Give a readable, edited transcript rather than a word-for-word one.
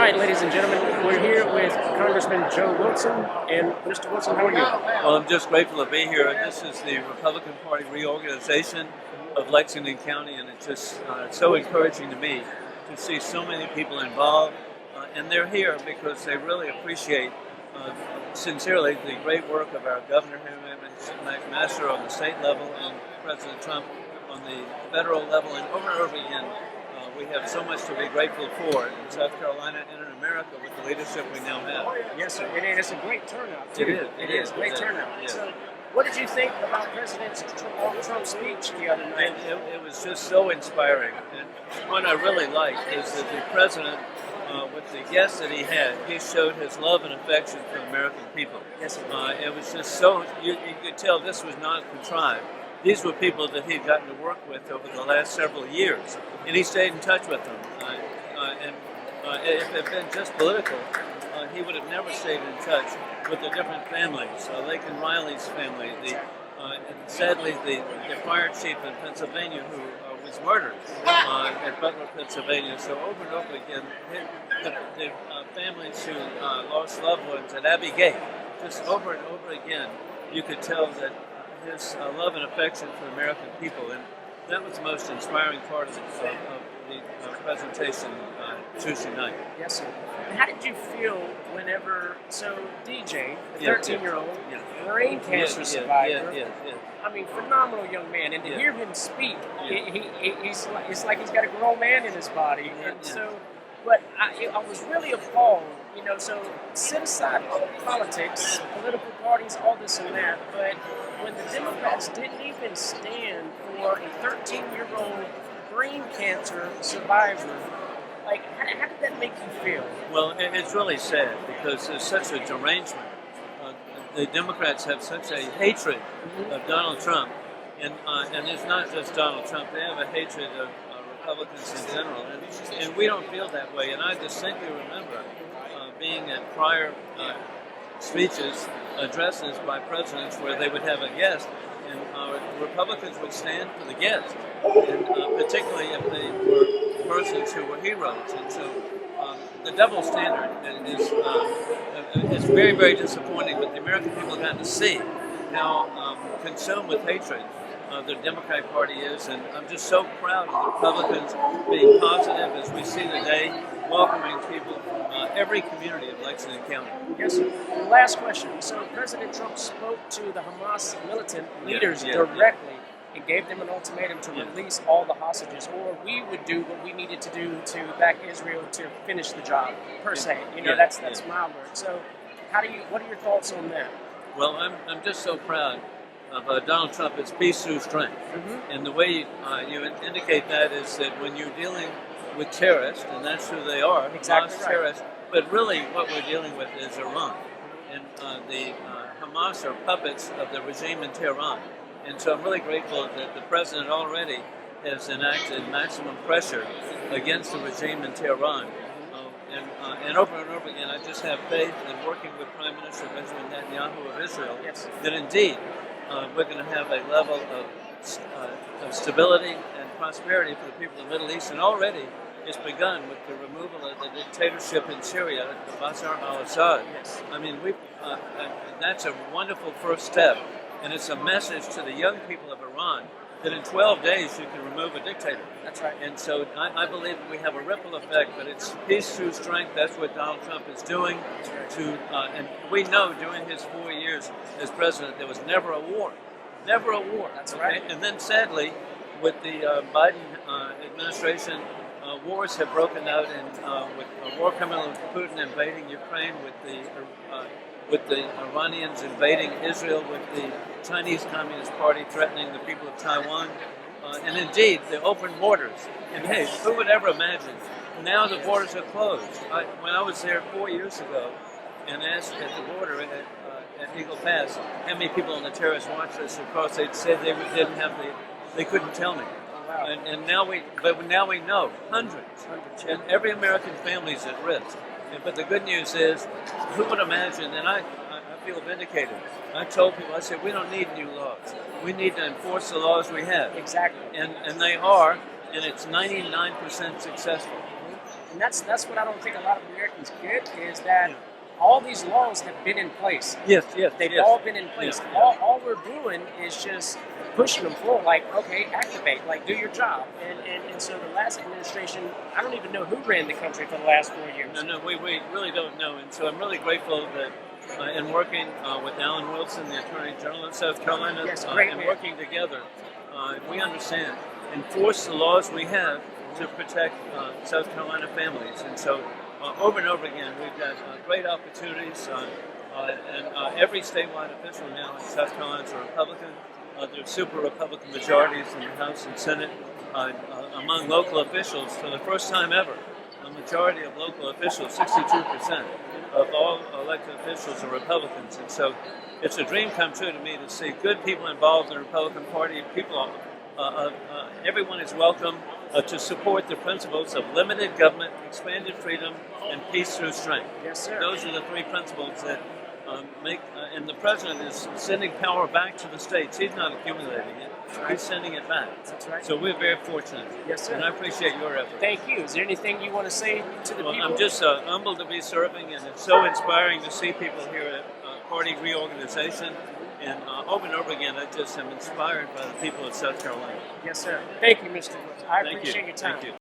right, ladies and gentlemen, we're here with Congressman Joe Wilson. And Mr. Wilson, how are you? Well, I'm just grateful to be here. This is the Republican Party reorganization of Lexington County, and it's just so encouraging to me to see so many people involved. And they're here because they really appreciate, sincerely, the great work of our Governor McMaster on the state level and President Trump on the federal level, and over again. We have so much to be grateful for in South Carolina and in America with the leadership we now have. Yes, sir. And it's a great turnout, too. It is. Great turnout. Yeah. So, what did you think about President Trump's speech the other night? It was just so inspiring. And what I really liked is that the president, with the guests that he had, he showed his love and affection for the American people. Yes, sir. It was just so, you could tell this was not contrived. These were people that he'd gotten to work with over the last several years, and he stayed in touch with them. If it had been just political, he would have never stayed in touch with the different families. Lakin Riley's family, and sadly the fire chief in Pennsylvania who was murdered at Butler, Pennsylvania. So over and over again, the families who lost loved ones at Abbey Gate, just over and over again, you could tell that his love and affection for the American people, and that was the most inspiring part of the presentation Tuesday night. Yes, sir. And how did you feel whenever, DJ, the 13-year-old, brain cancer survivor, I mean, phenomenal young man, and to hear him speak, it's like he's got a grown man in his body, but I was really appalled, so set aside politics, political parties, all this and that, but when the Democrats didn't even stand for a 13-year-old brain cancer survivor, how did that make you feel? Well, it's really sad because there's such a derangement. The Democrats have such a hatred of Donald Trump, and it's not just Donald Trump. They have a hatred of Republicans in general, and we don't feel that way. And I distinctly remember being at prior speeches, addresses by presidents where they would have a guest, and Republicans would stand for the guest, and particularly if they were persons who were heroes. And so the double standard is very, very disappointing, but the American people got to see how consumed with hatred the Democratic Party is, and I'm just so proud of the Republicans being positive as we see today, welcoming people from every community of Lexington County. Yes, sir. And last question. So President Trump spoke to the Hamas militant leaders directly and gave them an ultimatum to release all the hostages, or we would do what we needed to do to back Israel to finish the job, per se. That's my word. So what are your thoughts on that? Well, I'm just so proud of Donald Trump. It's peace through strength. And the way you indicate that is that when you're dealing with terrorists, and that's who they are, exactly Hamas terrorists, but really what we're dealing with is Iran. And the Hamas are puppets of the regime in Tehran. And so I'm really grateful that the president already has enacted maximum pressure against the regime in Tehran. And over and over again, I just have faith in working with Prime Minister Benjamin Netanyahu of Israel that indeed we're going to have a level of stability and prosperity for the people of the Middle East. And already it's begun with the removal of the dictatorship in Syria, Bashar al-Assad. I mean, that's a wonderful first step. And it's a message to the young people of Iran that in 12 days you can remove a dictator. That's right. And so I believe that we have a ripple effect, but it's peace through strength. That's what Donald Trump is doing. And we know during his 4 years as president, there was never a war. Never a war. That's right. And then sadly, with the Biden administration, wars have broken out, and with a war coming with Putin invading Ukraine, with the Iranians invading Israel, with the Chinese Communist Party threatening the people of Taiwan, and indeed the open borders. And hey, who would ever imagine? Now the borders are closed. When I was there 4 years ago and asked at the border at Eagle Pass how many people on the terrorist watch list, of course they'd said they couldn't tell me. And now we know hundreds, and every American family is at risk. But the good news is, who would imagine, and I feel vindicated. I told people, I said, we don't need new laws. We need to enforce the laws we have. Exactly. And they are, and it's 99% successful. And that's what I don't think a lot of Americans get, is that all these laws have been in place. Yes, They've all been in place. All we're doing is just pushing them forward, like, okay, activate, like, do your job. And so the last administration, I don't even know who ran the country for the last 4 years. No, we really don't know. And so I'm really grateful that in working with Alan Wilson, the Attorney General of South Carolina, and working together, we understand, enforce the laws we have to protect South Carolina families. And so over and over again, we've got great opportunities, and every statewide official now in South Carolina is a Republican. There are super Republican majorities in the House and Senate. Among local officials, for the first time ever, a majority of local officials, 62% of all elected officials, are Republicans. And so it's a dream come true to me to see good people involved in the Republican Party. Everyone is welcome to support the principles of limited government, expanded freedom, and peace through strength. Yes, sir. Those are the three principles that and the president is sending power back to the states. He's not accumulating it. Right. He's sending it back. That's right. So we're very fortunate. Yes, sir. And I appreciate your effort. Thank you. Is there anything you want to say to the people? I'm just humbled to be serving, and it's so inspiring to see people here at party reorganization. And over again, I just am inspired by the people of South Carolina. Yes, sir. Thank you, Mr. Wilson. I appreciate your time. Thank you.